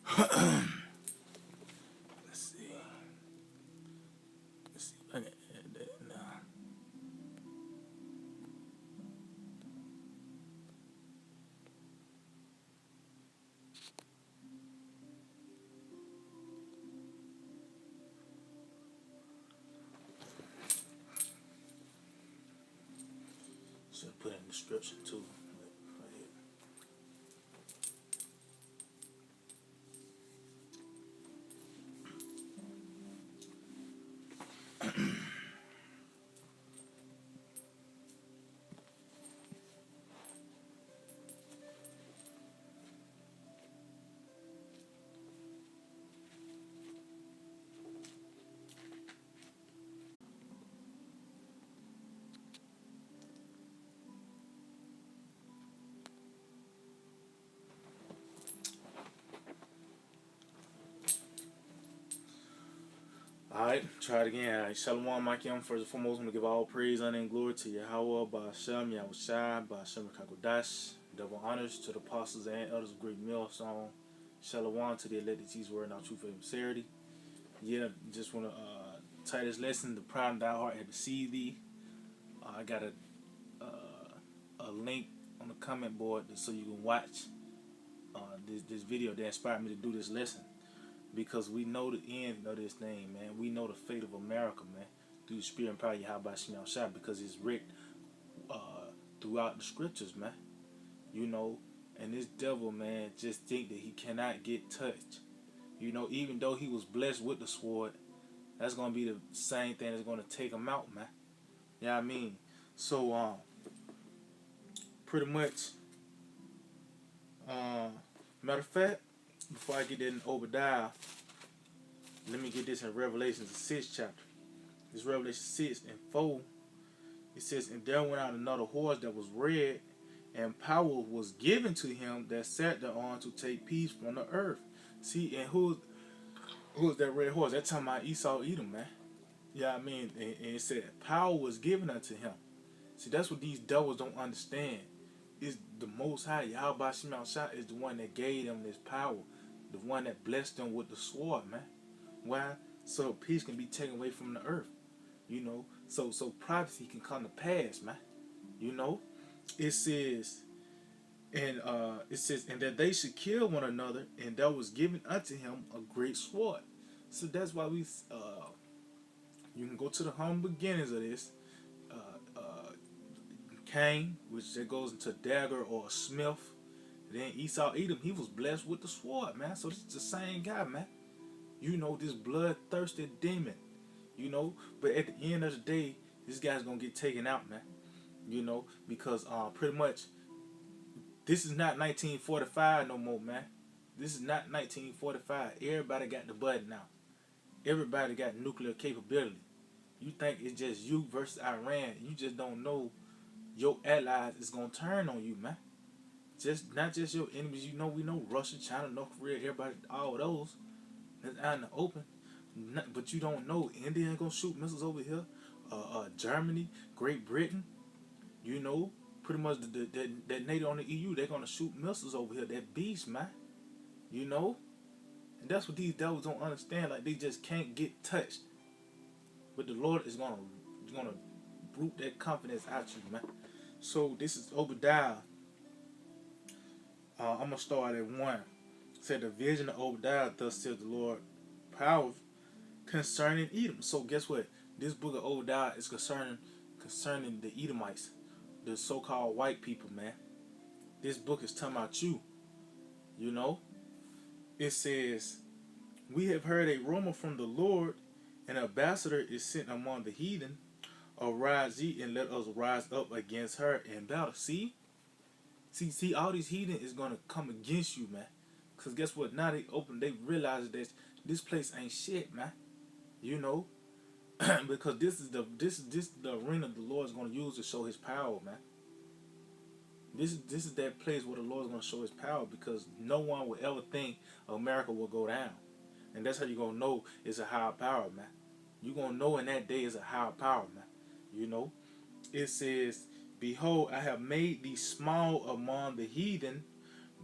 Let's see. Let's see if I can add that now. Should put in the description too. Alright, try it again. Alright, Shalom, Makim. First and foremost, I'm going to give all praise, honor, and glory to Yahweh, Ba'ashem, Yahweh Shai, Ba'ashem, Kakodash. Double honors to the apostles and elders of Great Millstone. Shalom to the elected teachers, word and truth and sincerity. Yeah, just want to tie this lesson. The prime thy heart had to see thee. I got a link on the comment board so you can watch this video that inspired me to do this lesson. Because we know the end of this thing, man. We know the fate of America, man. Through the spirit and power of Yahweh Shem Shai, because it's written throughout the scriptures, man. You know, and this devil, man, just think that he cannot get touched. You know, even though he was blessed with the sword, that's gonna be the same thing that's gonna take him out, man. You know what I mean? So, pretty much, matter of fact, before I get that in Obadiah, let me get this in Revelation, the 6th chapter. This Revelation 6 and 4. It says, and there went out another horse that was red, and power was given to him that sat thereon to take peace from the earth. See, and who's that red horse? That's talking about Esau Edom, man. Yeah, I mean, and it said power was given unto him. See, that's what these devils don't understand. Is the Most High, Yahweh Shema Shah, is the one that gave them this power, the one that blessed them with the sword, man. Why? So peace can be taken away from the earth. You know, so prophecy can come to pass, man. You know, it says, and and that they should kill one another, and there was given unto him a great sword. So that's why you can go to the humble beginnings of this. Cain, which that goes into dagger or a smith. Then Esau Edom, he was blessed with the sword, man. So this is the same guy, man. You know, this bloodthirsty demon. You know, but at the end of the day, this guy's gonna get taken out, man. You know, because pretty much this is not 1945 no more, man. This is not 1945. Everybody got the button now. Everybody got nuclear capability. You think it's just you versus Iran. You just don't know your allies is gonna turn on you, man. Just not just your enemies. You know, we know Russia, China, North Korea, everybody, all those that's out in the open. But you don't know India ain't gonna shoot missiles over here. Germany, Great Britain, you know, pretty much that NATO on the EU, they're gonna shoot missiles over here. That beast, man. You know, and that's what these devils don't understand. Like they just can't get touched. But the Lord is gonna root that confidence out you, man. So this is Obadiah. I'm gonna start at 1. It said the vision of Obadiah, thus said the Lord, power concerning Edom. So guess what? This book of Obadiah is concerning the Edomites, the so-called white people, man. This book is talking about you. You know, it says, we have heard a rumor from the Lord, an ambassador is sent among the heathen. Arise ye and let us rise up against her in battle. See, all these heathen is gonna come against you, man. Cause guess what? Now they realize that this place ain't shit, man. You know, because this is the arena the Lord is gonna use to show His power, man. This is that place where the Lord is gonna show His power, because no one will ever think America will go down, and that's how you gonna know it's a higher power, man. You gonna know in that day is a higher power, man. You know, it says, behold, I have made thee small among the heathen,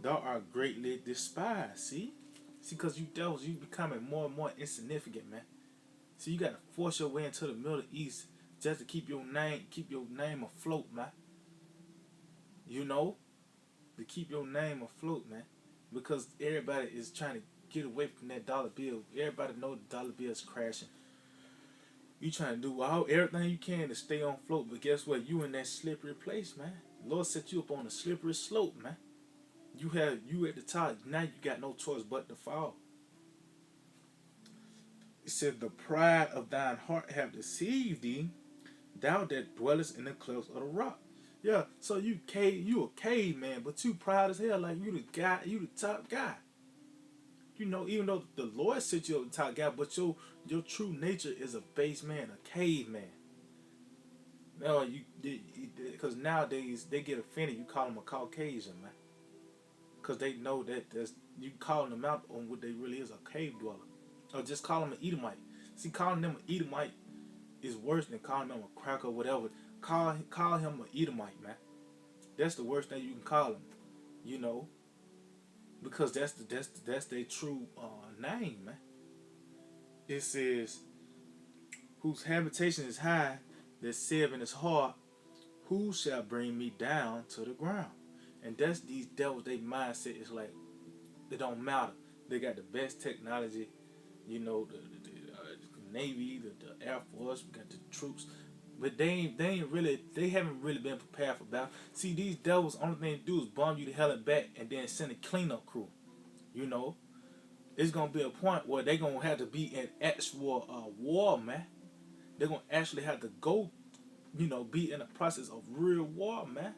thou art greatly despised. See, See, cause you devils, you becoming more and more insignificant, man. See, you gotta force your way into the Middle East just to keep your name afloat, man. You know, to keep your name afloat, man. Because everybody is trying to get away from that dollar bill. Everybody know the dollar bill is crashing. You trying to do everything you can to stay on float, but guess what? You in that slippery place, man. Lord set you up on a slippery slope, man. You at the top. Now you got no choice but to fall. It said the pride of thine heart have deceived thee, thou that dwellest in the clefts of the rock. Yeah, so you a caveman, but you proud as hell, like you the guy, you the top guy. You know, even though the Lord set you up the top guy, but your true nature is a base man, a caveman. No, because nowadays they get offended. You call them a Caucasian, man, because they know that you calling them out on what they really is, a cave dweller, or just call them an Edomite. See, calling them an Edomite is worse than calling them a cracker or whatever. Call him an Edomite, man. That's the worst thing you can call him, you know, because that's their true name, man. It says, whose habitation is high, that said in his heart, who shall bring me down to the ground? And that's these devils. Their mindset is like, it don't matter. They got the best technology, you know, the Navy, the Air Force, we got the troops, but they haven't really been prepared for battle. See, these devils, only thing they do is bomb you to hell and back, and then send a cleanup crew. You know, it's gonna be a point where they gonna have to be in actual war, man. They're gonna actually have to go, you know, be in the process of real war, man.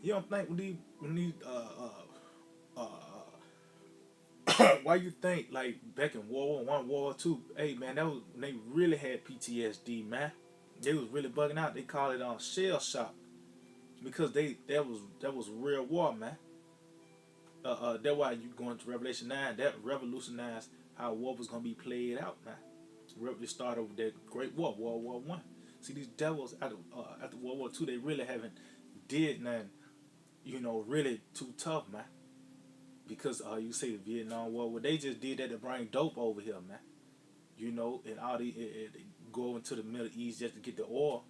You don't think when these why you think like back in World War I, World War II, hey man, that was when they really had PTSD, man. They was really bugging out. They call it shell shock because that was real war, man. That's why you go into Revelation 9. That revolutionized how war was gonna be played out, man. It started with that Great War, World War One. See, these devils after World War II, they really haven't did nothing, you know, really too tough, man. Because you say the Vietnam War, well, they just did that to bring dope over here, man. You know, and all they go into the Middle East just to get the oil,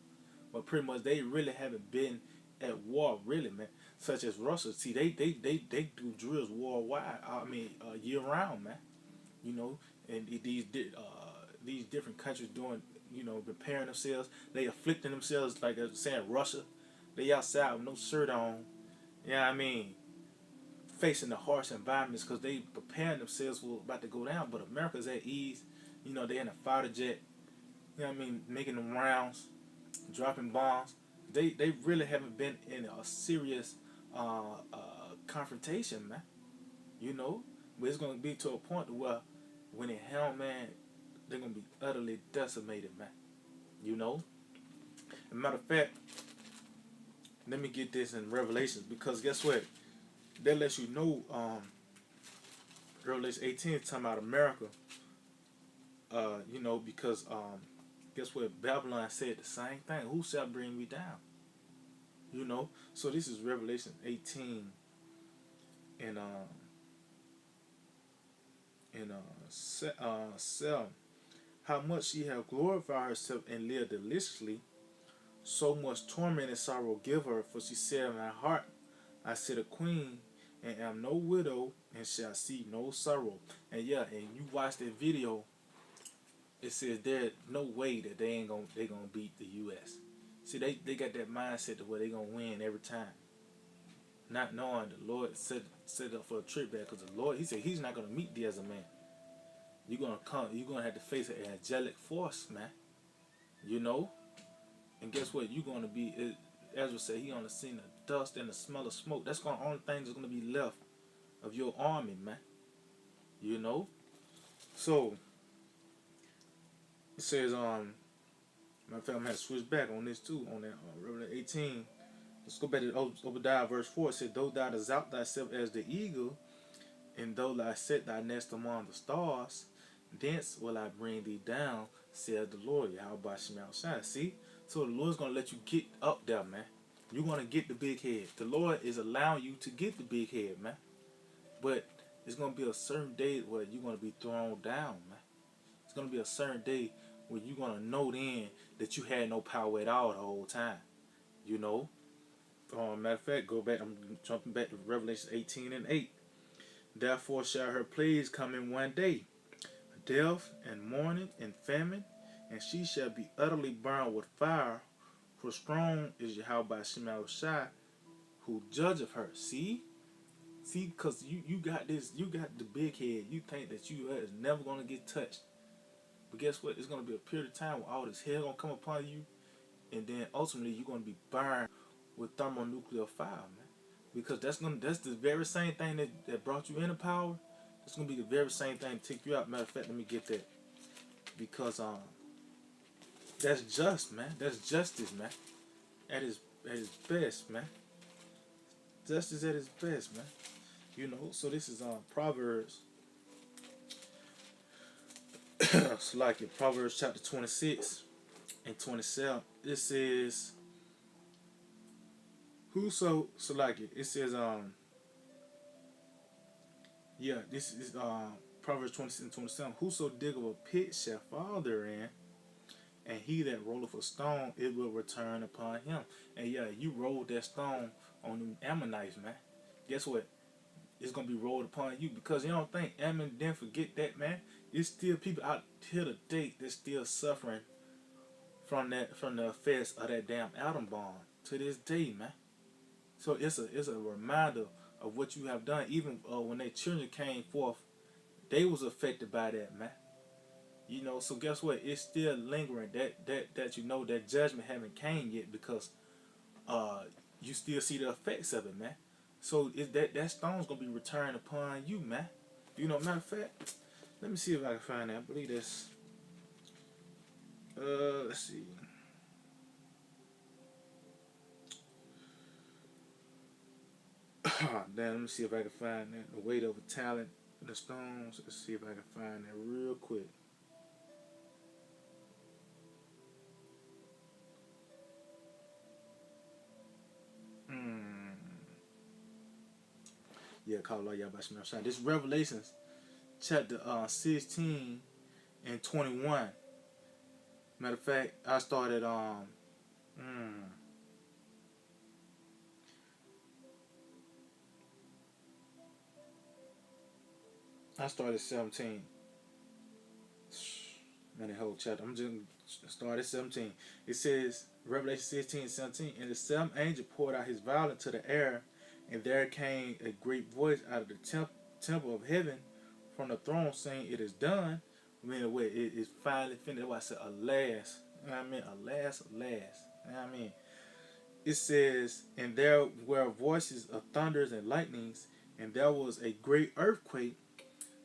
but pretty much they really haven't been at war, really, man. Such as Russia, see, they do drills worldwide. I mean, year round, man. You know, and these different countries doing, you know, preparing themselves. They afflicting themselves, like I was saying, Russia. They outside with no shirt on. Yeah, I mean, facing the harsh environments because they preparing themselves for about to go down. But America's at ease. You know, they in a fighter jet. You know what I mean? Making them rounds, dropping bombs. They really haven't been in a serious confrontation, man. You know, but it's gonna be to a point where when it hell, man, they're gonna be utterly decimated, man. You know. As a matter of fact, let me get this in Revelations because guess what? That lets you know. Revelation 18 is talking about America. You know, because guess what? Babylon said the same thing. Who shall bring me down? You know. So this is Revelation 18 and 7. How much she have glorified herself and lived deliciously, so much torment and sorrow give her. For she said in her heart, I sit a queen and am no widow and shall see no sorrow. And yeah, and you watch that video, it says there's no way that they gonna beat the U.S. See, they got that mindset to where they gonna win every time, not knowing the Lord set up for a trick back because the Lord, He said He's not gonna meet thee as a man. You're gonna have to face an angelic force, man. You know, and guess what? You're gonna be. Ezra said he only seen the dust and the smell of smoke. That's gonna only thing that's gonna be left of your army, man. You know. So it says matter of fact, I'm gonna switch back on this too on that Revelation 18. Let's go back to Obadiah verse 4. It said, though thou exalt thyself as the eagle, and though thou set thy nest among the stars, thence will I bring thee down, said the Lord. Yahweh Shemel Shai. See? So the Lord's gonna let you get up there, man. You're gonna get the big head. The Lord is allowing you to get the big head, man. But It's gonna be a certain day where you're gonna be thrown down, man. It's gonna be a certain day where you're gonna know then that you had no power at all the whole time. You know. Matter of fact, go back. I'm jumping back to Revelation 18:8. Therefore shall her plagues come in one day, death and mourning and famine, and she shall be utterly burned with fire. For strong is Yahweh Shema Shai, who judgeth her. See, cause you got this, you got the big head. You think that you is never gonna get touched, but guess what? It's gonna be a period of time where all this hell gonna come upon you, and then ultimately you're gonna be burned with thermonuclear fire, man. Because that's the very same thing that brought you into power. It's gonna be the very same thing to take you out. Matter of fact, let me get that, because that's just, man. That's justice, man. At his best, man. Justice at his best, man. You know. So this is Proverbs. It's like in Proverbs chapter 26 and 27. It says, "Whoso so like it." It says yeah. This is Proverbs 26 and 27. Whoso diggeth a pit shall fall therein, and he that rolleth a stone, it will return upon him. And yeah, you rolled that stone on them Ammonites, man. Guess what? It's gonna be rolled upon you, because you don't think Ammon didn't forget that, man. It's still people out here today that's still suffering from the effects of that damn atom bomb to this day, man. So it's a reminder of what you have done. Even when their children came forth, they was affected by that, man. You know, so guess what? It's still lingering. That you know that judgment haven't came yet, because you still see the effects of it, man. So that stone's gonna be returned upon you, man. You know, matter of fact, let me see if I can find that. I believe that's let's see. Damn, let me see if I can find that. The weight of a talent, the stones. Let's see if I can find that real quick. Hmm. Yeah, call Allah Yahweh Shai. This Revelations chapter 16 and 21. Matter of fact, I started mm, I started 17. Man, the whole chapter. I'm just started 17. It says Revelation 16:17. And the seventh angel poured out his vial into the air, and there came a great voice out of the temple of heaven from the throne, saying, "It is done." I mean, wait, it is finally finished. That's why I said, "Alas." You know what I mean? Alas, alas. You know what I mean? It says, "And there were voices of thunders and lightnings, and there was a great earthquake,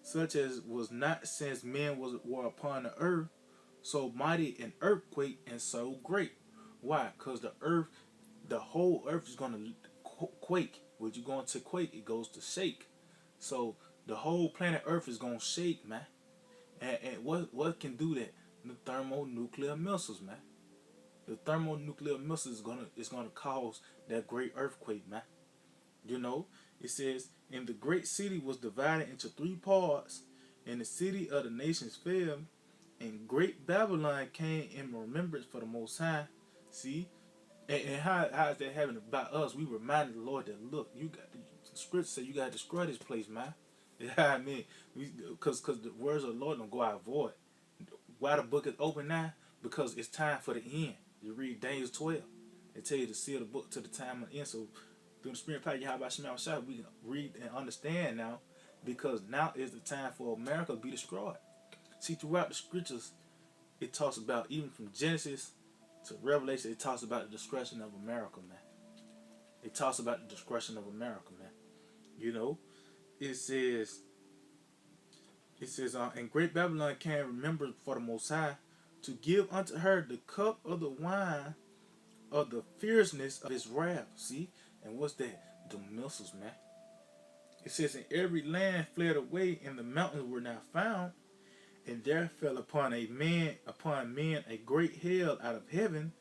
such as was not since men were upon the earth, so mighty an earthquake and so great." Why? Because the whole earth is going to quake. When you go into quake, it goes to shake. So the whole planet Earth is going to shake, man. And what can do that? The thermonuclear missiles, man. The thermonuclear missiles is gonna cause that great earthquake, man. You know, it says, "And the great city was divided into three parts, and the city of the nations fell, and great Babylon came in remembrance for the Most High." See, and how is that happening about us? We reminded the Lord that, look, you got the scripture say you got to destroy this place, man. Yeah, I mean, because the words of the Lord don't go out void. Why the book is open now? Because it's time for the end. You read Daniel 12. They tell you to seal the book to the time of the end. So through the spirit of power, Yahweh Shema Shai, we can read and understand now, because now is the time for America to be destroyed. See, throughout the scriptures, it talks about, even from Genesis to Revelation, it talks about the destruction of America, man. It talks about the destruction of America, man. You know, it says, "And great Babylon can remember for the Most High to give unto her the cup of the wine of the fierceness of his wrath." See? And what's that? The missiles, man. It says, "And every land fled away, and the mountains were not found. And there fell upon men a great hail out of heaven.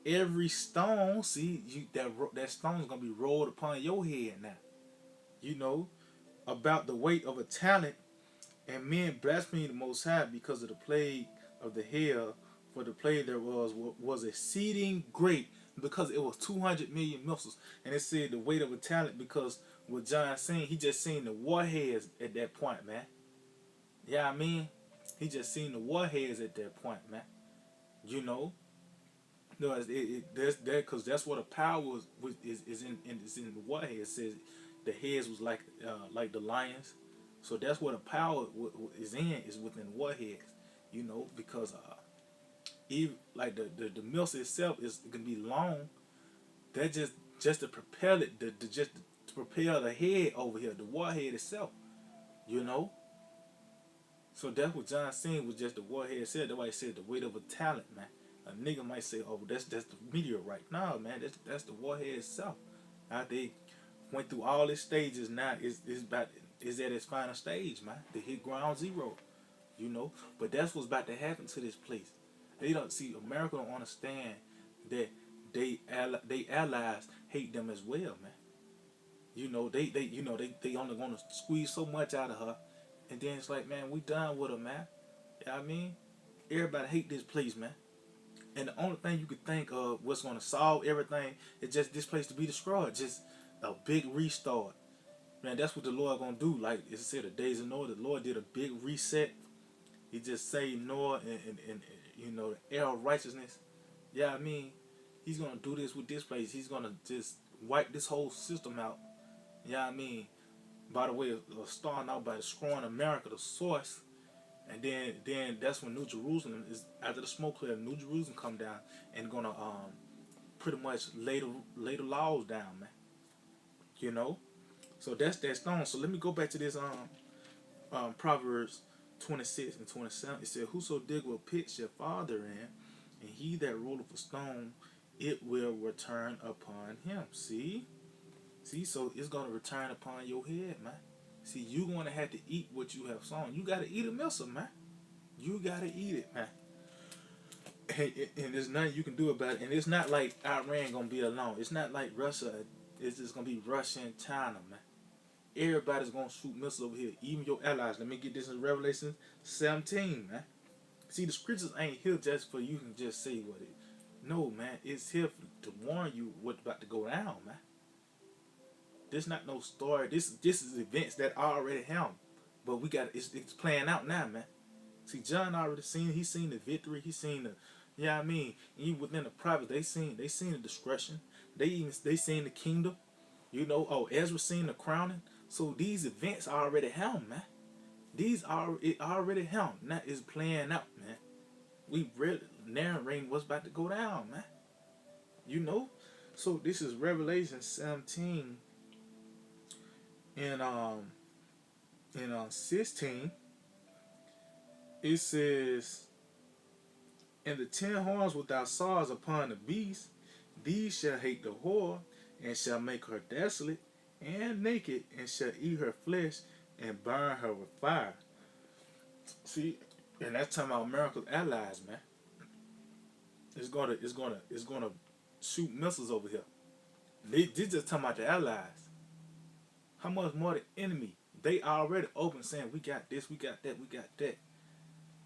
Every stone," see, that stone's gonna be rolled upon your head now. You know, about the weight of a talent, and men blasphemed the Most High because of the plague of the hail. For the plague there was exceeding great, because it was 200 million missiles. And it said the weight of a talent because what John seen, he just seen the warheads at that point, man. Yeah, I mean, he just seen the warheads at that point, man. You know, no, there's that because that's what a power is in the warhead. It says the heads was like the lions, so that's what a power is is within the warheads. You know, because even like the missile itself is gonna be long. That just to propel it, just to propel the head over here, the warhead itself. You know, so that's what John seen was just the warhead said. That's why he said the weight of a talent, man. A nigga might say, "Oh, that's the meteorite." No, man, that's the warhead itself. Now they went through all its stages. Now is at its final stage, man. They hit ground zero, you know. But that's what's about to happen to this place. They don't see America don't understand that they allies hate them as well, man. You know they only want to squeeze so much out of her, and then it's like, man, we done with her, man. You know what I mean? Everybody hate this place, man. And the only thing you could think of what's going to solve everything is just this place to be destroyed. Just a big restart. Man, that's what the Lord going to do. Like it said, the days of Noah, the Lord did a big reset. He just saved Noah and you know, the air of righteousness. Yeah, I mean, he's going to do this with this place. He's going to just wipe this whole system out. Yeah, I mean, by the way, starting out by destroying America, the source. And then that's when New Jerusalem is after the smoke clear. New Jerusalem come down and gonna pretty much lay the laws down, man. You know, so that's that stone. So let me go back to this Proverbs 26 and 27. It said, "Whoso dig a pit shall fall therein, and he that rolleth a stone, it will return upon him." See, so it's gonna return upon your head, man. See, you're gonna have to eat what you have sown. You gotta eat a missile, man. You gotta eat it, man. And there's nothing you can do about it. And it's not like Iran gonna be alone. It's not like Russia. It's just gonna be Russia and China, man. Everybody's gonna shoot missiles over here, even your allies. Let me get this in Revelation 17, man. See, the scriptures ain't here just for you can just say what it. No, man, it's here to warn you what's about to go down, man. This not no story. This is events that already happened, but we got it's playing out now, man. See, John already seen. He seen the victory. He seen the, yeah, I mean, even within the prophets, they seen the discretion. They seen the kingdom. You know, oh, Ezra seen the crowning. So these events already happened, man. It already happened. Now it's playing out, man. We really narrating what's about to go down, man. You know, so this is Revelation 17 and 16. It says, "And the 10 horns without saws upon the beast, these shall hate the whore, and shall make her desolate and naked, and shall eat her flesh, and burn her with fire." See, and that's talking about America's allies, man. It's gonna shoot missiles over here. They just talking about the allies. How much more the enemy? They already open saying, "We got this, we got that, we got that."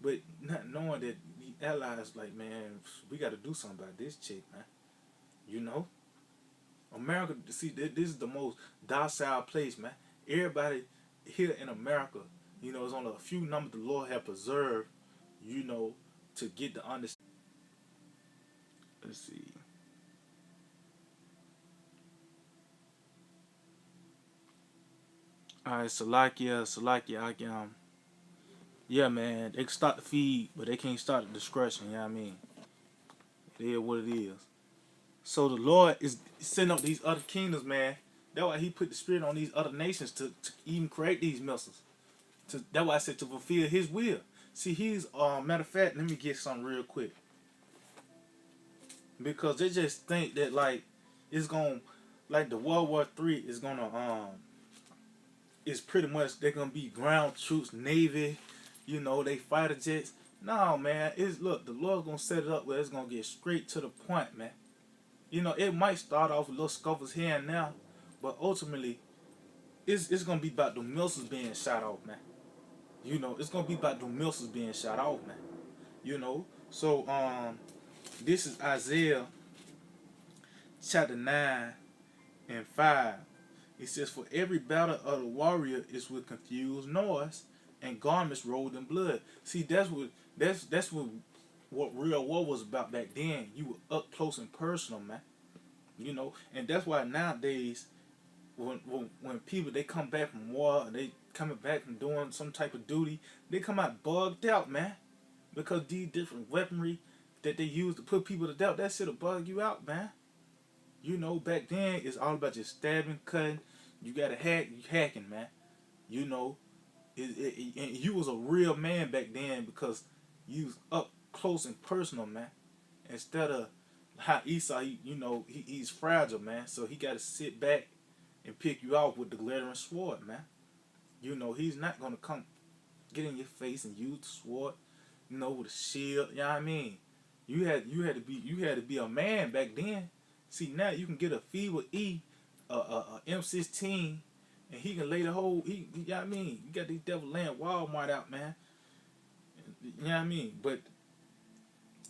But not knowing that the allies like, man, we got to do something about this chick, man. You know, America. See, this is the most docile place, man. Everybody here in America, you know, there's only a few numbers the Lord have preserved, you know, to get the understanding. Let's see. All right, Salakia, I can. Yeah, man, they can start the feed, but they can't start the discretion. You know what I mean? It is what it is. So the Lord is setting up these other kingdoms, man. That's why He put the Spirit on these other nations to even create these missiles. That's why I said to fulfill His will. See, He's matter of fact. Let me get something real quick because they just think that like it's gonna like the World War III is gonna it's pretty much they're gonna be ground troops, navy, you know, they fighter jets. No, man, it's look, the Lord's gonna set it up where it's gonna get straight to the point, man. You know, it might start off with little scuffles here and now, but ultimately, it's gonna be about the missiles being shot off, man. You know, it's gonna be about the missiles being shot off, man. You know, so this is Isaiah chapter 9 and 5. It says, "For every battle of the warrior is with confused noise, and garments rolled in blood." See, that's what real war was about back then. You were up close and personal, man. You know, and that's why nowadays, when people they come back from war and they coming back from doing some type of duty, they come out bugged out, man, because these different weaponry that they use to put people to death, that shit'll bug you out, man. You know, back then it's all about just stabbing, cutting. You got to hack, you hacking, man. You know, and you was a real man back then because you was up close and personal, man. Instead of how Esau, he's fragile, man. So he got to sit back and pick you off with the glittering sword, man. You know, he's not gonna come get in your face and use the sword, with a shield. You know what I mean? You had to be a man back then. See, now you can get a feeble E, a M16, and he can lay the whole. You know what I mean? You got these devil laying Walmart out, man. You know what I mean? But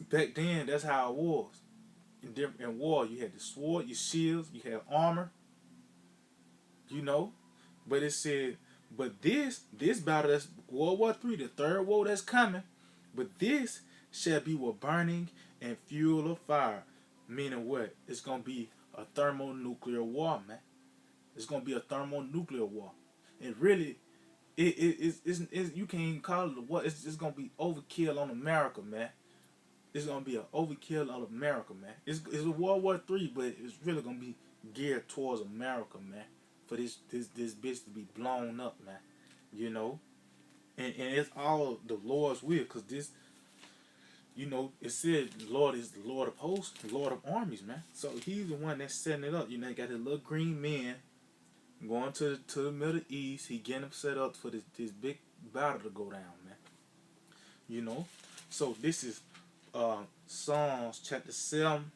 back then, that's how it was. In war, you had the sword, your shields, you had armor. You know, but it said, but this battle, that's World War III, the third war that's coming. But this shall be with burning and fuel of fire. Meaning what? It's gonna be a thermonuclear war, man. It's gonna be a thermonuclear war. And really, it's you can't even call it a war. It's just gonna be overkill on America, man. It's gonna be an overkill on America, man. It's a World War III, but it's really gonna be geared towards America, man. For this bitch to be blown up, man. You know, and it's all the Lord's will, cause this, it said the Lord is the Lord of hosts, the Lord of armies, man. So he's the one that's setting it up. You know, he got his little green man going to the Middle East. He getting him set up for this big battle to go down, man. You know, so this is Psalms chapter 7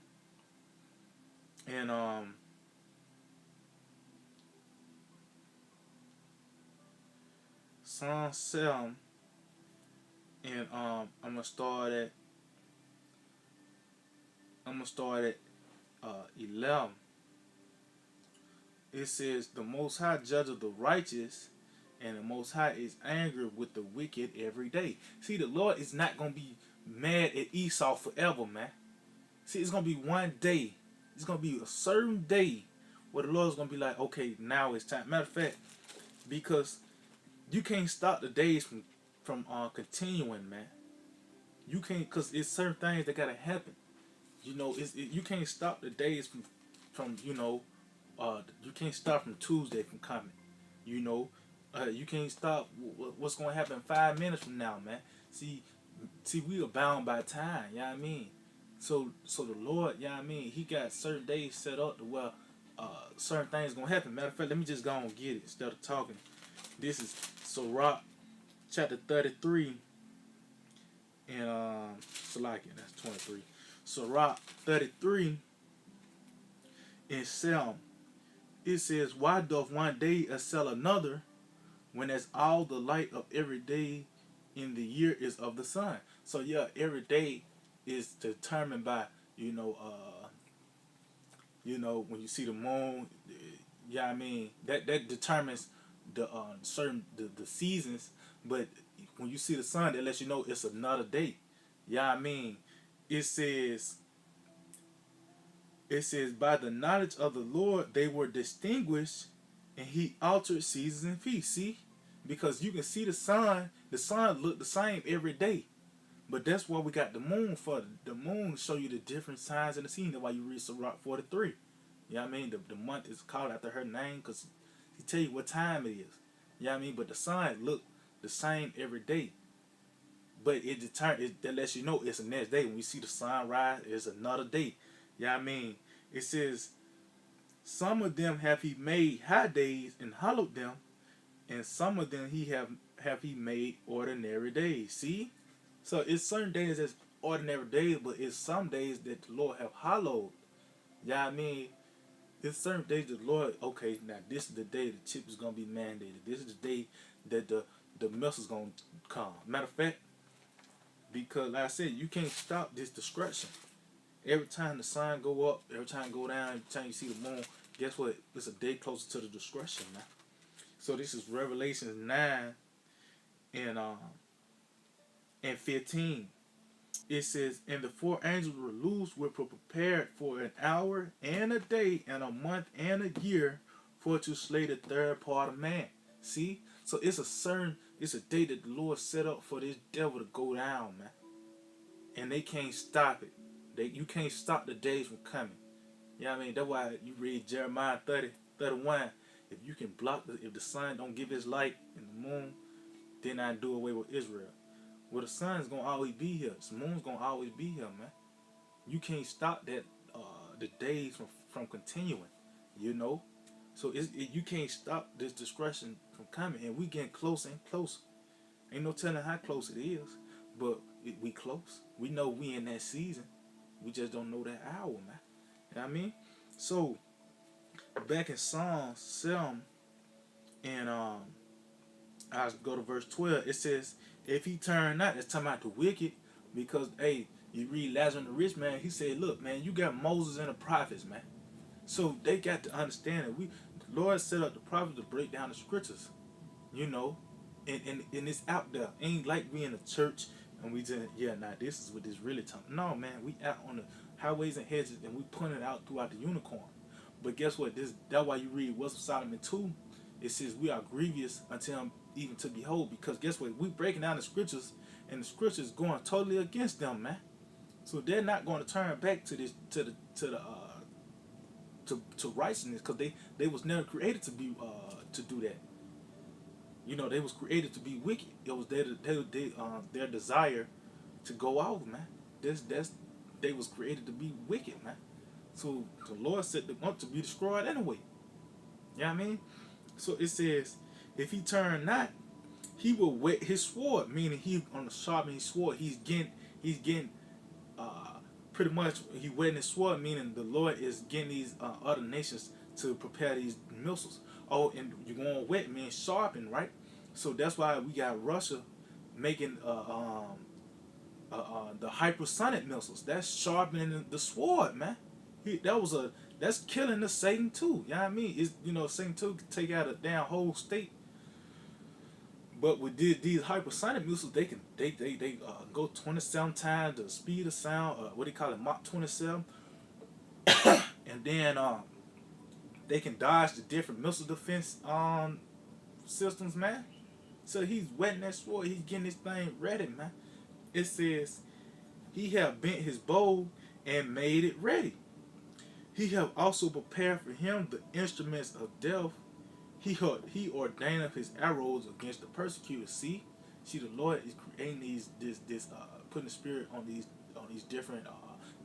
and Psalm 7 and I'm gonna start at 11. It says, "The Most High judges the righteous, and the Most High is angry with the wicked every day." See, the Lord is not gonna be mad at Esau forever, man. See, it's gonna be one day. It's gonna be a certain day where the Lord's gonna be like, okay, now it's time. Matter of fact, because you can't stop the days from continuing, man. You can't, cause it's certain things that gotta happen. You can't stop the days from you can't stop from Tuesday from coming. You know, you can't stop what's gonna happen 5 minutes from now, man. See, we are bound by time. You know what I mean? So the Lord, you know what I mean? He got certain days set up to where certain things gonna happen. Matter of fact, let me just go and get it instead of talking. This is Sirach chapter 33 and Salakia, that's 23. Sirach 33 in Psalm. It says, "Why doth one day excel another, when as all the light of every day in the year is of the sun?" So yeah, every day is determined by when you see the moon. Yeah, I mean that determines the seasons. But when you see the sun, that lets you know it's another day. Yeah, I mean it says by the knowledge of the Lord they were distinguished, and He altered seasons and feasts. See, because you can see the sun. The sun look the same every day. But that's why we got the moon for. The moon show you the different signs in the scene. That's why you read Sirach 43. You know what I mean? The month is called after her name because he tell you what time it is. You know what I mean? But the sun look the same every day. But that lets you know it's the next day. When we see the sun rise, it's another day. You know what I mean? It says, "Some of them have he made high days and hallowed them, and some of them have he made ordinary days." See? So it's certain days that's ordinary days, but it's some days that the Lord have hallowed. Yeah, I mean, It's certain days the Lord, okay, now this is the day the chip is gonna be mandated. This is the day that the mess is gonna come. Matter of fact, because like I said, you can't stop this destruction. Every time the sun go up, every time it go down, every time you see the moon, guess what? It's a day closer to the destruction now. So this is Revelation 9 and 15. It says, and the four angels were loosed, were prepared for an hour and a day and a month and a year for to slay the third part of man. See? So it's a day that the Lord set up for this devil to go down, man. And they can't stop it. You can't stop the days from coming. You know what I mean? That's why you read Jeremiah 30:31. If you can if the sun don't give his light and the moon, then I do away with Israel. Well, the sun's gonna always be here. The moon's gonna always be here, man. You can't stop that the days from continuing, you know. So you can't stop this destruction from coming, and we getting closer and closer. Ain't no telling how close it is, but we close. We know we in that season. We just don't know that hour, man. You know what I mean? So back in Psalms 7 and I go to verse 12. It says, if he turn not, that's talking about the wicked, because hey, you read Lazarus and the rich man. He said, look, man, you got Moses and the prophets, man. So they got to understand that the Lord set up the prophets to break down the scriptures, you know, and it's out there. Ain't like we in a church and we just this is what this really talking. No, man, we out on the highways and hedges and we putting it out throughout the unicorn. But guess what? That's why you read Wisdom of Solomon 2. It says we are grievous until even to behold, because guess what? We breaking down the scriptures and the scriptures going totally against them, man. So they're not going to turn back to this to righteousness, because they was never created to be to do that. You know, they was created to be wicked. It was their desire to go off, man. That's they was created to be wicked, man. So the Lord set them up to be destroyed anyway. You know what I mean? So it says, if he turn not, he will wet his sword, meaning he on the sharpening sword. He's getting pretty much he wetting his sword, meaning the Lord is getting these other nations to prepare these missiles. Oh, and you're going wet means sharpen, right? So that's why we got Russia making the hypersonic missiles. That's sharpening the sword, man. That's killing the Satan too. You know what I mean? It's, Satan too can take out a damn whole state. But with these hypersonic missiles, they go 27 times the speed of sound. What do you call it? Mach 27. And then they can dodge the different missile defense systems, man. So he's wetting that sword. He's getting this thing ready, man. It says he have bent his bow and made it ready. He have also prepared for him the instruments of death. He ordained his arrows against the persecuted. See, the Lord is creating putting the spirit on these different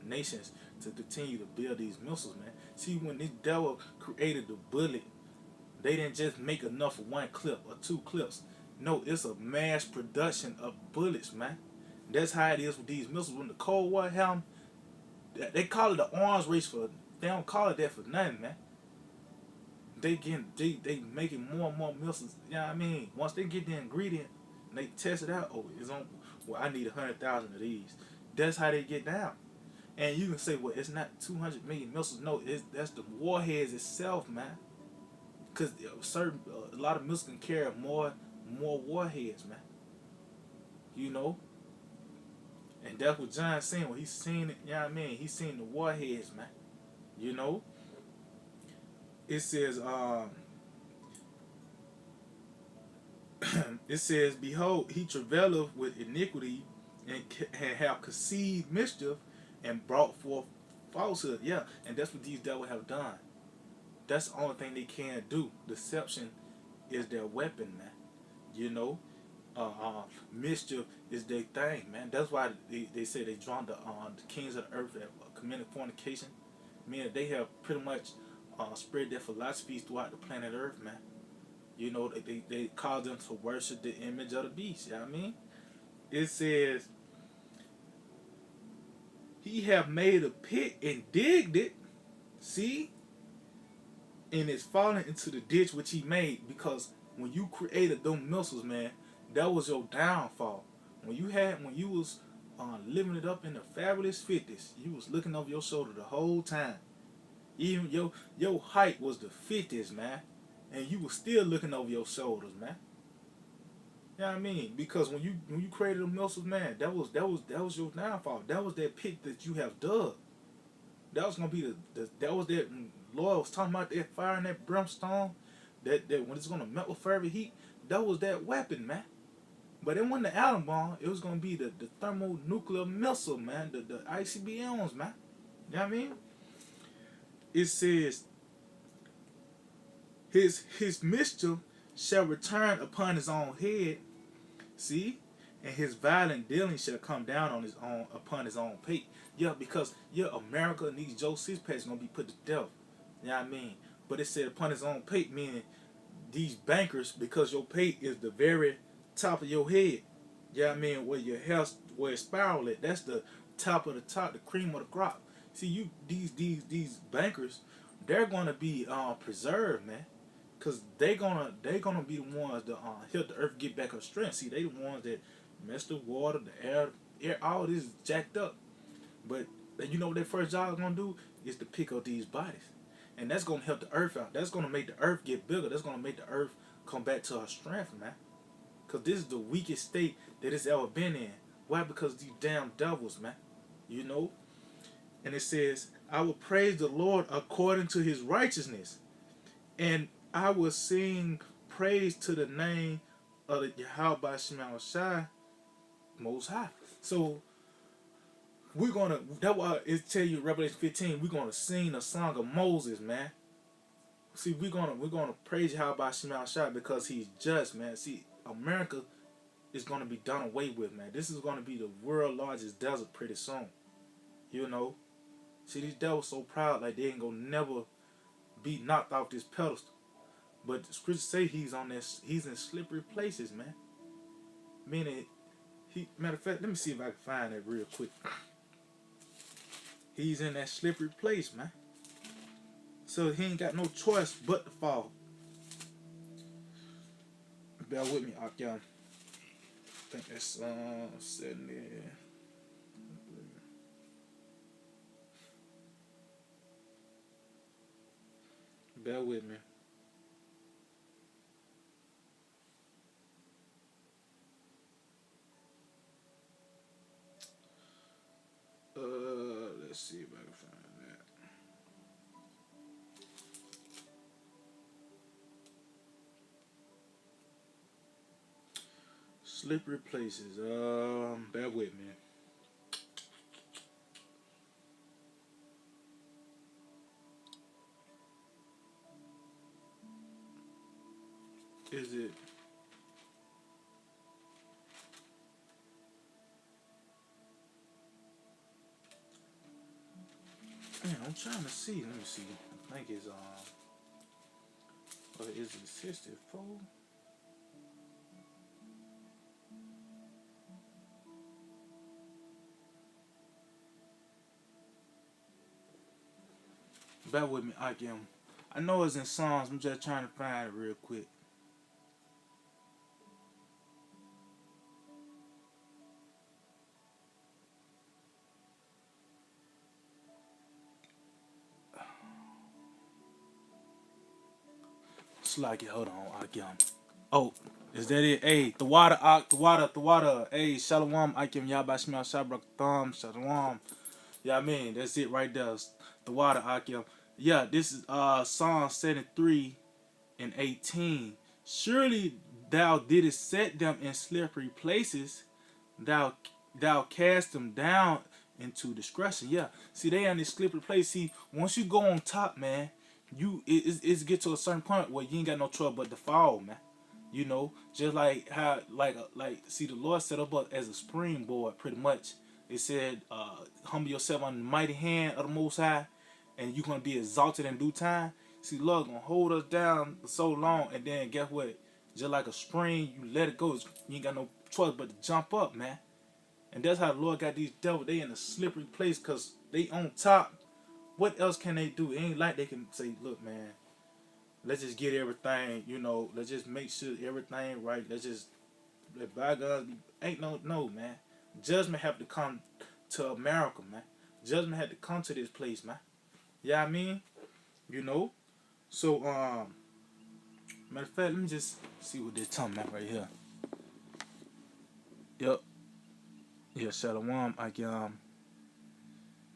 nations to continue to build these missiles, man. See, when this devil created the bullet, they didn't just make enough for one clip or two clips. No, it's a mass production of bullets, man. That's how it is with these missiles. When the Cold War happened, they call it the arms race they don't call it that for nothing, man. They making more and more missiles. You know what I mean? Once they get the ingredient and they test it out, it's on. Well, I need 100,000 of these. That's how they get down. And you can say, well, it's not 200 million missiles. No, that's the warheads itself, man. Because a lot of missiles can carry more warheads, man. You know. And that's what John's saying. When he's seen it, you know what I mean? He's seen the warheads, man. You know. It says, behold, he travaileth with iniquity and have conceived mischief and brought forth falsehood. Yeah, and that's what these devils have done. That's the only thing they can do. Deception is their weapon, man. You know, mischief is their thing, man. That's why they say they drawn the kings of the earth that committed fornication. Meaning they have pretty much spread their philosophies throughout the planet Earth, man. You know, they cause them to worship the image of the beast. You know what I mean? It says, he have made a pit and digged it. See? and it's falling into the ditch which he made, because when you created them missiles, man, that was your downfall. When you was living it up in the fabulous 50s, you was looking over your shoulder the whole time. Even your height was the 50s, man, and you was still looking over your shoulders, man. You know what I mean? Because when you created the missiles, man, that was your downfall. That was that pit that you have dug. That was gonna be the that was that Lord was talking about, that fire and that brimstone, that when it's gonna melt with fervent heat. That was that weapon, man. But it wasn't the atom bomb. It was gonna be the thermonuclear missile, man. The ICBMs, man. You know what I mean? It says his mischief shall return upon his own head. See, and his violent dealing shall come down on his own upon his own pate. Yeah, because America and these Joe Sixpacks gonna be put to death. You know what I mean? But it said upon his own pate, meaning these bankers, because your pate is the very top of your head. You know what I mean? Where your hair, where it's spiral at, that's the top of the top, the cream of the crop. See, these bankers, they're gonna be preserved, man. Cause they gonna be the ones that help the earth get back her strength. See, they the ones that mess the water, the air, all this is jacked up. But you know what their first job is gonna do is to pick up these bodies, and that's gonna help the earth out. That's gonna make the earth get bigger. That's gonna make the earth come back to her strength, man. Cause this is the weakest state that it's ever been in. Why? Because these damn devils, man. You know. And it says, "I will praise the Lord according to His righteousness, and I will sing praise to the name of the Yahweh Shema Shai Most High." So we're gonna. That's why it tell you Revelation 15. We're gonna sing a song of Moses, man. See, we're gonna praise Yahweh Shema Shai because he's just, man. See, America is gonna be done away with, man. This is gonna be the world's largest desert pretty soon. You know. See, these devils so proud, like they ain't gonna never be knocked off this pedestal. But the scriptures say he's in slippery places, man. Meaning, matter of fact, let me see if I can find that real quick. He's in that slippery place, man. So he ain't got no choice but to fall. Bear with me, Akyam. I think that's 70. Bear with me. Let's see if I can find that. Slippery places. Bear with me. Is it? Man, I'm trying to see. Let me see. I think it's or is it 64? Bear with me, Akim. I know it's in Psalms. I'm just trying to find it real quick. Slack it. Hold on, Akim. Oh, is that it? Hey, the water. Hey, Shalom, Akim, Yabashmal, Shabrak, Thumb, Shalom. Yeah, I mean, that's it right there. The water, Akim. Yeah, this is Psalm 73 and 18. Surely thou didst set them in slippery places. Thou thou cast them down into discretion. Yeah. See, they in this slippery place. See, once you go on top, man, it's get to a certain point where you ain't got no trouble but to fall, man. You know, just like how see the Lord set up as a springboard, pretty much. It said, humble yourself under the mighty hand of the Most High, and you're gonna be exalted in due time. See, Lord gonna hold us down for so long, and then guess what? Just like a spring, you let it go. You ain't got no choice but to jump up, man. And that's how the Lord got these devils. They in a slippery place because they on top. What else can they do? It ain't like they can say, look, man, let's just get everything, you know, let's just make sure everything right. Let's just let bygones be, ain't no man. Judgment have to come to America, man. Judgment had to come to this place, man. Yeah, I mean, you know. So matter of fact, let me just see what they're talking about right here. Yep. Yeah, Shalom. I can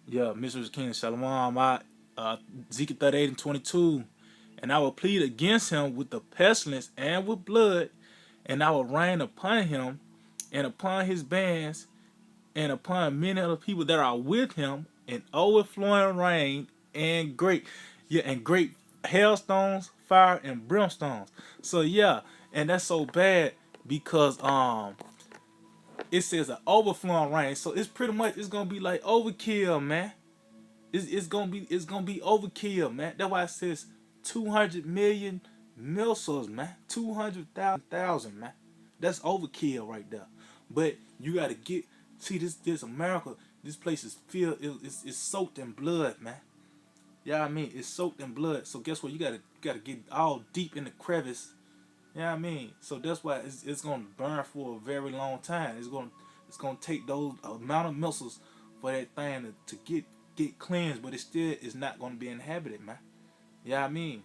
yeah, Mr. King Shalom. Ezekiel 38:22. And I will plead against him with the pestilence and with blood, and I will rain upon him and upon his bands and upon many of the people that are with him an overflowing rain and great hailstones, fire and brimstones. So yeah, and that's so bad because it says an overflowing rain. So it's pretty much it's gonna be like overkill, man. It's gonna be overkill, man. That's why it says 200 million missiles, man. 200,000, man. That's overkill right there. But you gotta get see this America. This place is filled. It's soaked in blood, man. Yeah, I mean it's soaked in blood. So guess what? You gotta get all deep in the crevice. Yeah, I mean. So that's why it's gonna burn for a very long time. It's gonna take those amount of missiles for that thing to get cleansed, but it still is not gonna be inhabited, man. Yeah, I mean.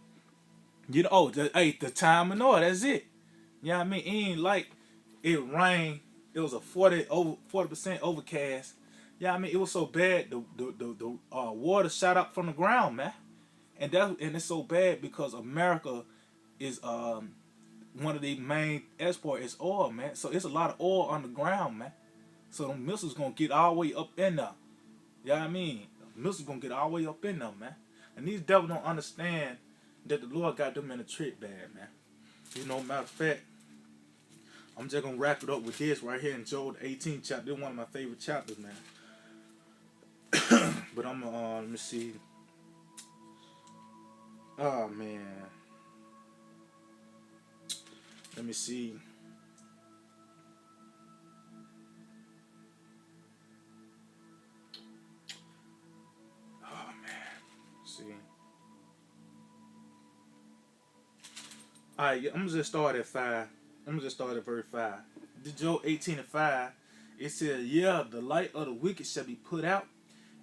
You know, hey, the time of Noah, that's it. Yeah, I mean, it ain't like it rained. It was a 40% overcast. Yeah, I mean, it was so bad. The water shot up from the ground, man, and it's so bad because America is one of the main export is oil, man. So it's a lot of oil on the ground, man. So the missiles gonna get all the way up in there. Yeah, I mean, missiles gonna get all the way up in there, man. And these devils don't understand that the Lord got them in a trick bag, man. You know, matter of fact, I'm just gonna wrap it up with this right here in Joel 18th chapter. This is one of my favorite chapters, man. But I'm let me see. Oh man, let me see. Oh man, see. All right, I'm gonna just start at 5. I'm gonna just start at verse 5. The Joel 18:5. It says, "Yeah, the light of the wicked shall be put out,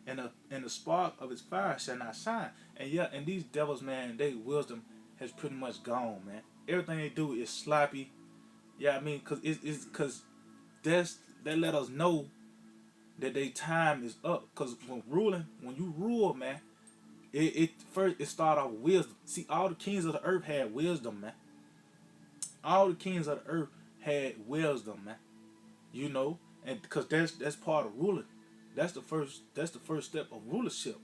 and the spark of his fire shall not shine." And yeah, and these devils, man, their wisdom has pretty much gone, man. Everything they do is sloppy. Yeah, I mean, it's cause that let us know that their time is up. Cause when you rule, man, it first it start off with wisdom. See, all the kings of the earth had wisdom, man. All the kings of the earth had wisdom, man. You know, and because that's part of ruling. That's the first step of rulership.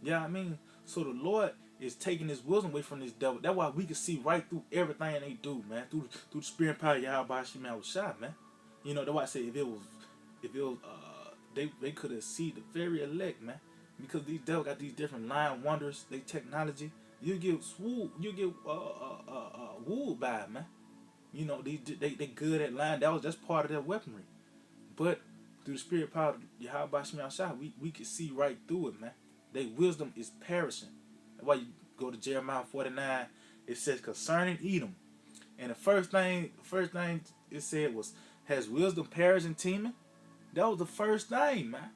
Yeah, I mean, so the Lord is taking His wisdom away from this devil. That's why we can see right through everything they do, man. Through the spirit and power of Yahweh Shema was shot, man. You know, that's why I say if it was they could have seen the very elect, man. Because these devils got these different lying wonders, they technology. You get wooed by it, man. You know, they good at lying. That's part of their weaponry. But through the spirit power of Yahweh Shema Shah, we can see right through it, man. Their wisdom is perishing. That's why you go to Jeremiah 49, it says concerning Edom. And the first thing it said was, has wisdom perished in Teman? That was the first thing, man.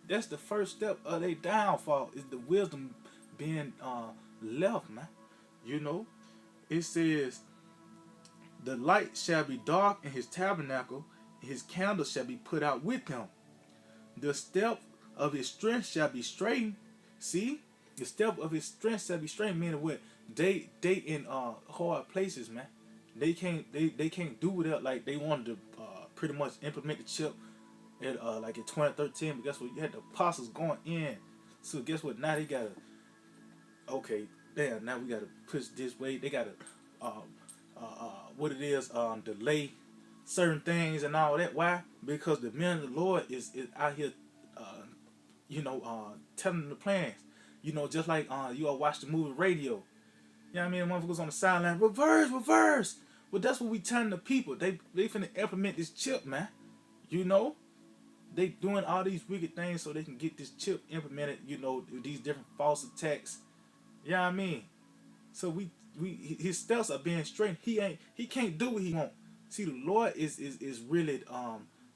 That's the first step of their downfall, is the wisdom being left, man. You know, it says, the light shall be dark in his tabernacle, his candle shall be put out with him. The step of his strength shall be straightened. See? The step of his strength shall be straightened, meaning what? They in hard places, man. They can't do without, like they wanted to pretty much implement the chip at like in 2013, but guess what? You had the apostles going in. So guess what? Now they gotta, okay, damn, now we gotta push this way. They gotta what it is, delay certain things and all that. Why? Because the men of the Lord is out here, telling them the plans. You know, just like you all watch the movie Radio. You know what I mean? Motherfuckers on the sideline, reverse. Well, that's what we telling the people. They finna implement this chip, man. You know, they doing all these wicked things so they can get this chip implemented. You know, these different false attacks. You know what I mean? So his steps are being straightened. He can't do what he want. See, the Lord is really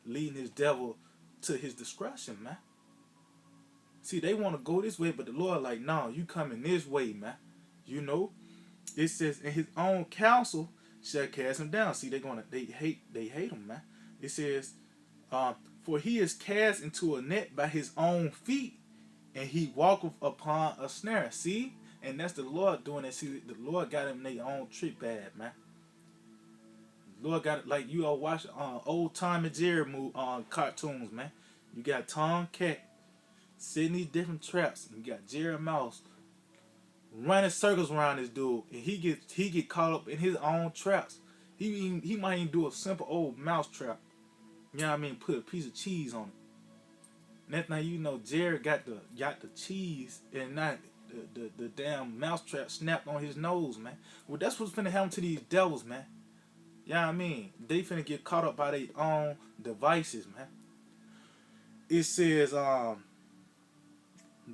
leading his devil to his discretion, man. See, they want to go this way, but the Lord like, no, you coming this way, man. You know, it says, and his own counsel shall cast him down. See, they hate him, man. It says, for he is cast into a net by his own feet, and he walketh upon a snare. See, and that's the Lord doing it. See, the Lord got him their own trick bad, man. The Lord got it like you all watch old Tom and Jerry cartoons, man. You got Tom Cat setting these different traps, and you got Jerry Mouse running circles around this dude, and he get caught up in his own traps. He might even do a simple old mouse trap. You know what I mean? Put a piece of cheese on it. Next thing you know, Jerry got the cheese, and not the damn mouse trap snapped on his nose, man. Well, that's what's finna happen to these devils, man. You know what I mean? They finna get caught up by their own devices, man. It says,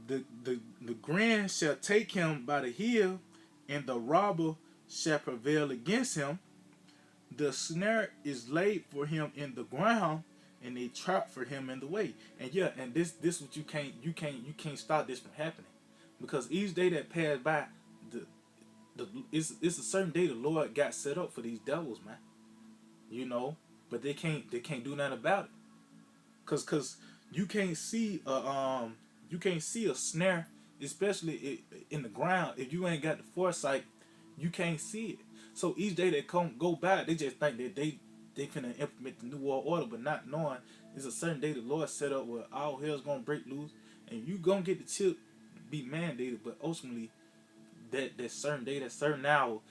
the grand shall take him by the heel, and the robber shall prevail against him. The snare is laid for him in the ground, and they trap for him in the way. And yeah, and this what you can't stop this from happening, because each day that passed by, it's a certain day the Lord got set up for these devils, man. You know, but they can't do nothing about it, cause you can't see a snare, especially in the ground. If you ain't got the foresight, you can't see it. So each day they go by, they just think that they finna implement the new world order, but not knowing it's a certain day the Lord set up where all hell's gonna break loose, and you gonna get the chip be mandated, but ultimately that certain day, that certain hour,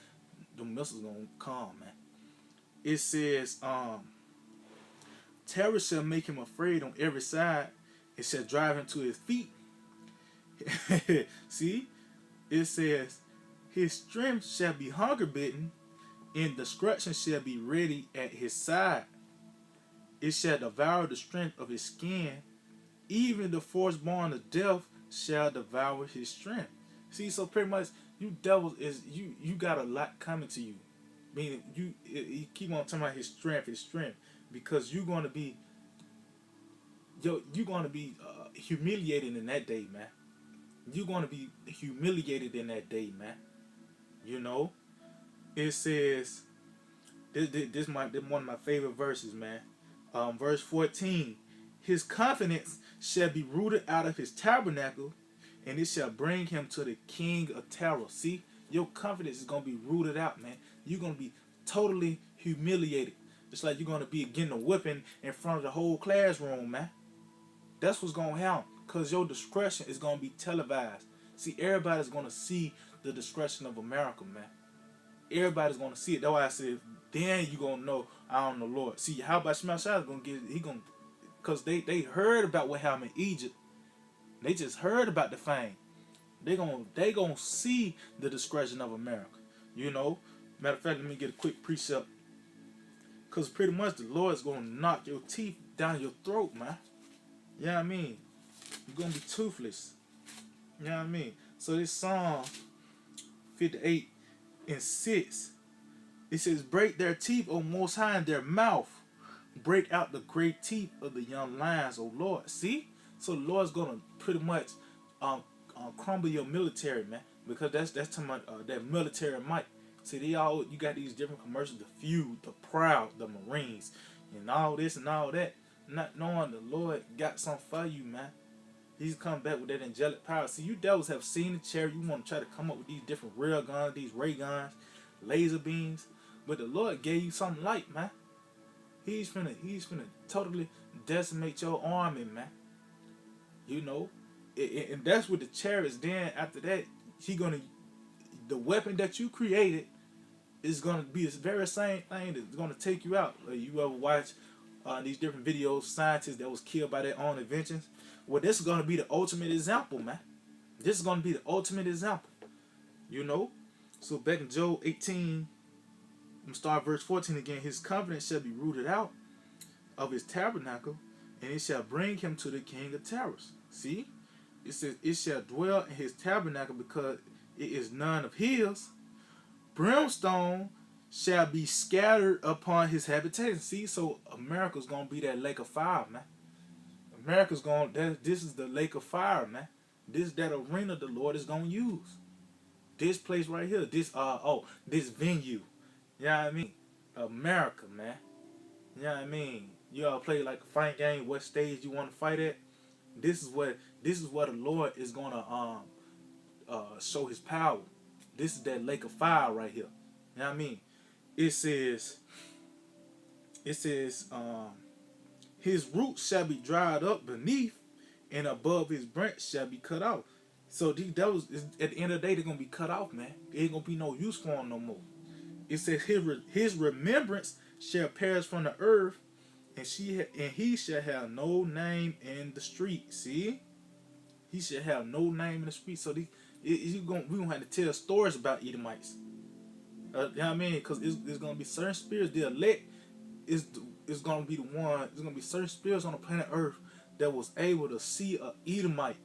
the missiles gonna come, man. It says, terror shall make him afraid on every side, it shall drive him to his feet. See, it says, his strength shall be hunger bitten, and destruction shall be ready at his side. It shall devour the strength of his skin, even the firstborn of death shall devour his strength. See, so pretty much you devils you got a lot coming to you. Meaning you keep on talking about his strength, because you're gonna be humiliated in that day, man. You're gonna be humiliated in that day, man. You know, it says this one of my favorite verses, man. Verse 14: his confidence shall be rooted out of his tabernacle, and it shall bring him to the king of terror. See, your confidence is gonna be rooted out, man. You're gonna be totally humiliated. It's like you're gonna be getting a whipping in front of the whole classroom, man. That's what's gonna happen, cause your discretion is gonna be televised. See, everybody's gonna see the discretion of America, man. Everybody's gonna see it. That's why I said, then you gonna know I am the Lord. See, how about Shema Shai gonna get it? Cause they heard about what happened in Egypt. They just heard about the fame. They gonna see the discretion of America. You know. Matter of fact, let me get a quick precept. Cause pretty much the Lord's gonna knock your teeth down your throat, man. You know what I mean? You're gonna be toothless. You know what I mean? So this Psalm 58:6, it says, break their teeth, O Most High, in their mouth. Break out the great teeth of the young lions, O Lord. See? So the Lord's gonna pretty much crumble your military, man. Because that's talking about that military might. See, you got these different commercials, the few, the proud, the Marines, and all this and all that. Not knowing the Lord got something for you, man. He's come back with that angelic power. See, you devils have seen the chariot. You want to try to come up with these different rail guns, these ray guns, laser beams. But the Lord gave you something light, man. He's finna totally decimate your army, man. You know, and that's with the chariots. Then after that, the weapon that you created is gonna be this very same thing that's gonna take you out. You ever watch these different videos, scientists that was killed by their own inventions? Well, this is gonna be the ultimate example, man. This is gonna be the ultimate example. You know? So back in Job 18, I'm gonna start verse 14 again. His confidence shall be rooted out of his tabernacle, and it shall bring him to the king of terrors. See? It says, it shall dwell in his tabernacle, because it is none of his. brimstone shall be scattered upon his habitation. See, so America's gonna be that lake of fire, man. America's gonna this is the lake of fire, man. This is that arena the Lord is gonna use. This place right here, this venue. You know what I mean? America, man. You know what I mean? You all play like a fighting game, what stage you wanna fight at. This is where the Lord is gonna show his power. This is that lake of fire right here. You know what I mean? It says his roots shall be dried up beneath, and above his branch shall be cut off. So these devils, at the end of the day, they're gonna be cut off, man. It ain't gonna be no use for them no more. It says his remembrance shall perish from the earth, and he shall have no name in the street. See, he shall have no name in the street. So we gonna have to tell stories about Edomites. You know what I mean? Because it's gonna be certain spirits. The elect is gonna be the one. There's gonna be certain spirits on the planet Earth that was able to see a Edomite,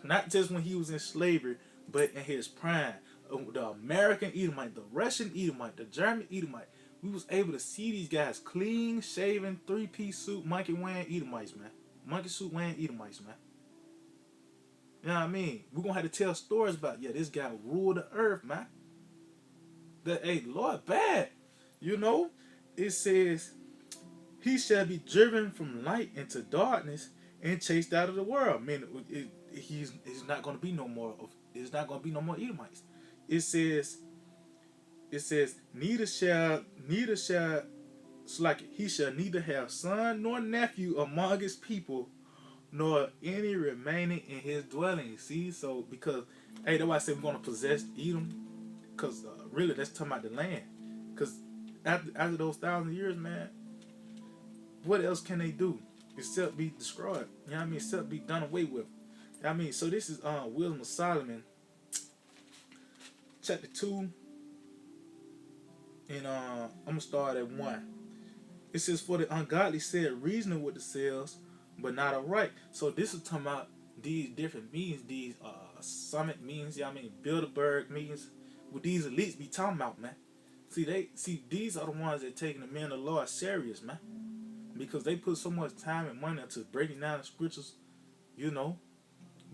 not just when he was in slavery, but in his prime. The American Edomite, the Russian Edomite, the German Edomite. We was able to see these guys clean shaven, 3-piece suit, monkey wearing Edomites, man. Monkey suit wearing Edomites, man. You know what I mean? We're gonna have to tell stories about, this guy ruled the earth, man. The Lord bad. You know? It says, he shall be driven from light into darkness and chased out of the world. Man, he's not gonna be no more Edomites. It says neither shall it's like he shall neither have son nor nephew among his people, nor any remaining in his dwelling. See, so because that's why I said we're gonna possess Edom, because really that's talking about the land. Because after those 1,000 years, man, what else can they do except be destroyed? You know what I mean? Except be done away with. You know what I mean? So this is Wisdom of Solomon, chapter 2, and I'm gonna start at 1. It says, "For the ungodly said, reasoning with themselves, but not aright." So this is talking about these different meetings, these summit meetings. You know what I mean? Bilderberg meetings. What these elites be talking about, man. These are the ones that taking the men of the Lord serious, man, because they put so much time and money into breaking down the scriptures, you know.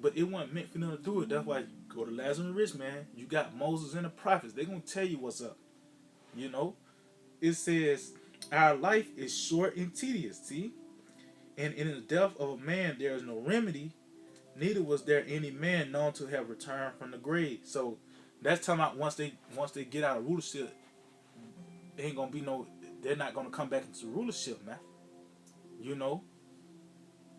But it wasn't meant for them to do it. That's why you go to Lazarus and the rich man. You got Moses and the prophets. They're gonna tell you what's up. You know. It says, "Our life is short and tedious." See, and in the death of a man there is no remedy. Neither was there any man known to have returned from the grave. So that's talking about once they get out of rulership, ain't gonna be they're not gonna come back into rulership, man. You know,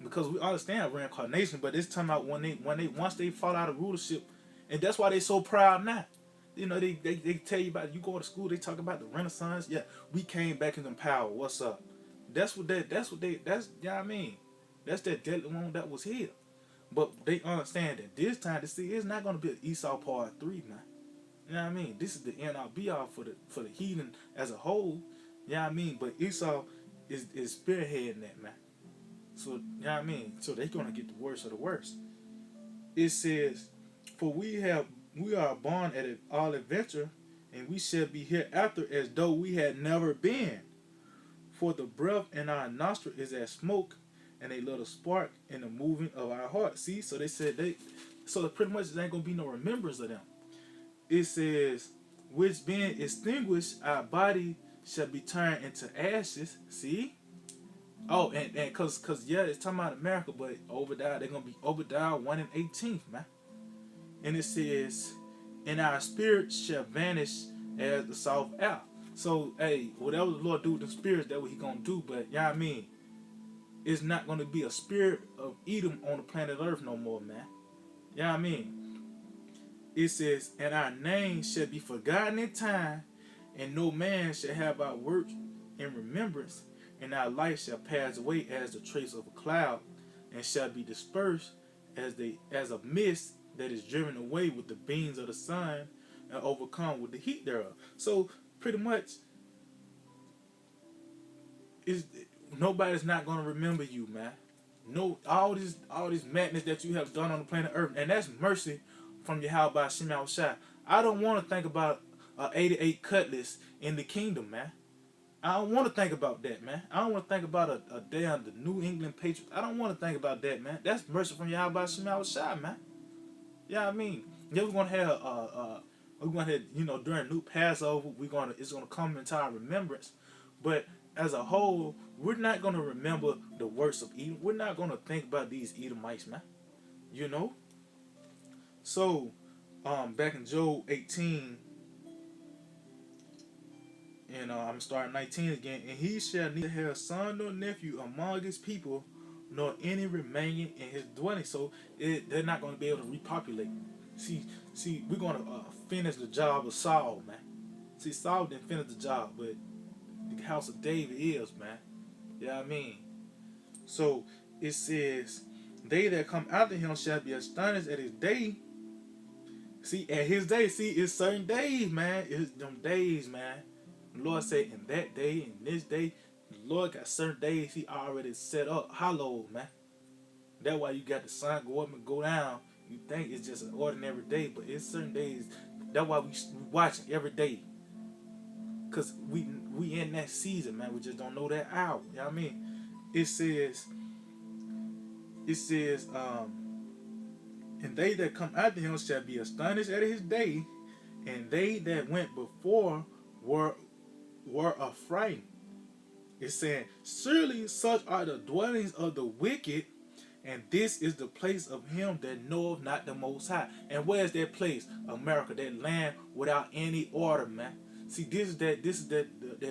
because we understand reincarnation, but it's talking about once they fall out of rulership, and that's why they so proud now. You know, they tell you about, you go to school, they talk about the Renaissance. Yeah, we came back into power. What's up? That's you know what I mean? That's that deadly one that was here. But they understand that this time, it's not gonna be an Esau part 3, man. You know what I mean? This is the end all be all for the heathen as a whole. You know what I mean? But Esau is spearheading that, man. So, you know what I mean? So they're gonna get the worst of the worst. It says, "For we are born at all adventure, and we shall be hereafter as though we had never been. For the breath in our nostril is as smoke, and a little spark in the moving of our heart." See, so they said so pretty much there ain't gonna be no remembrance of them. It says, "Which being extinguished, our body shall be turned into ashes." See? Oh, and cause it's talking about America, but Obadiah, they're gonna be Obadiah 1 and 18th, man. And it says, "And our spirit shall vanish as the soft air." So, whatever the Lord do with the spirits, that's what he gonna do. But, you know what I mean? It's not gonna be a spirit of Edom on the planet Earth no more, man. You know what I mean? It says, "And our name shall be forgotten in time, and no man shall have our work in remembrance, and our life shall pass away as the trace of a cloud, and shall be dispersed as a mist that is driven away with the beams of the sun, and overcome with the heat thereof." So pretty much, nobody's not gonna remember you, man. No, all this madness that you have done on the planet Earth, and that's mercy from Yahweh Shem Shai. I don't want to think about 88 cutlass in the kingdom, man. I don't want to think about that, man. I don't want to think about a damn the New England Patriots. I don't want to think about that, man. That's mercy from Yahweh Shema Shai, man. Yeah, I mean, yeah, we're gonna have, during new Passover, it's gonna come into our remembrance. But as a whole, we're not gonna remember the works of Edom. We're not gonna think about these Edomites, man. You know. So, back in Job 18, and I'm starting 19 again. And he shall neither have son nor nephew among his people, nor any remaining in his dwelling. So they're not going to be able to repopulate. See, we're going to finish the job of Saul, man. See, Saul didn't finish the job, but the house of David is, man. You know what I mean? So it says, they that come after him shall be astonished at his day. See, at his day, it's certain days, man. It's them days, man. The Lord said, in that day, in this day, the Lord got certain days he already set up, hallowed, man. That's why you got the sun go up and go down. You think it's just an ordinary day, but it's certain days. That's why we watching every day. Because we in that season, man. We just don't know that hour. You know what I mean? It says, and they that come after him shall be astonished at his day, and they that went before were affrighted. It's saying, surely such are the dwellings of the wicked, and this is the place of him that knoweth not the Most High. And where is that place? America, that land without any order, man. See, this is that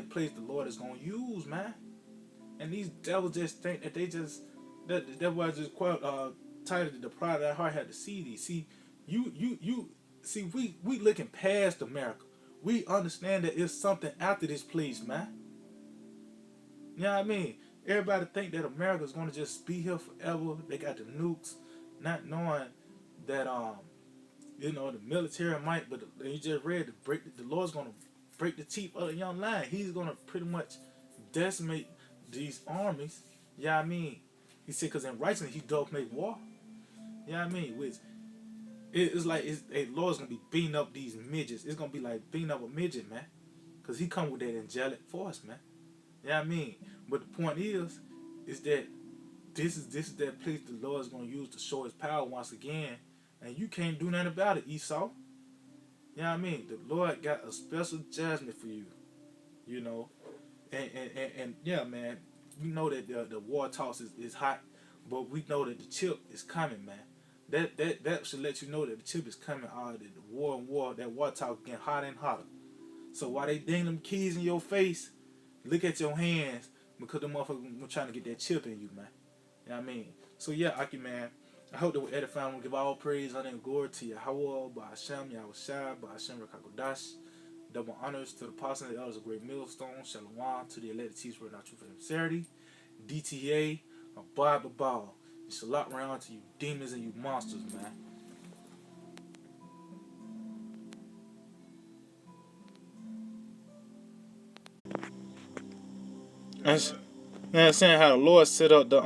place the Lord is gonna use, man. And these devils just think that they just that's why I just quote titled "The Pride of Thy Heart had to see thee." See, we looking past America. We understand that it's something after this place, man. You know what I mean? Everybody think that America's gonna just be here forever. They got the nukes, not knowing that the military might. But you just read the Lord's gonna break the teeth of the young lion. He's gonna pretty much decimate these armies. You know what I mean? He said, because in righteousness he doth make war. You know what I mean? Which it's like Lord's gonna be beating up these midgets. It's gonna be like beating up a midget, man. Cause he come with that angelic force, man. You know what I mean? But the point is that this is that place the Lord's gonna use to show his power once again. And you can't do nothing about it, Esau. You know what I mean? The Lord got a special judgment for you. You know? And yeah, man, we know that the war toss is hot, but we know that the chip is coming, man. That should let you know that the chip is coming out of the war, that war talk getting hotter and hotter. So while they ding them keys in your face, look at your hands, because the motherfucker trying to get that chip in you, man. You know what I mean? So yeah, Aki, man, I hope that we edify and give all praise, honor, and glory to Yahweh, by Hashem, Yahweh Shai, by Hashem, Rakakodash. Double honors to the apostles and the elders of Great Millstone. Shalom to the elected teachers word, not truth and sincerity. DTA, abide the ball. And shalom around to you demons and you monsters, man. And saying how the Lord set up the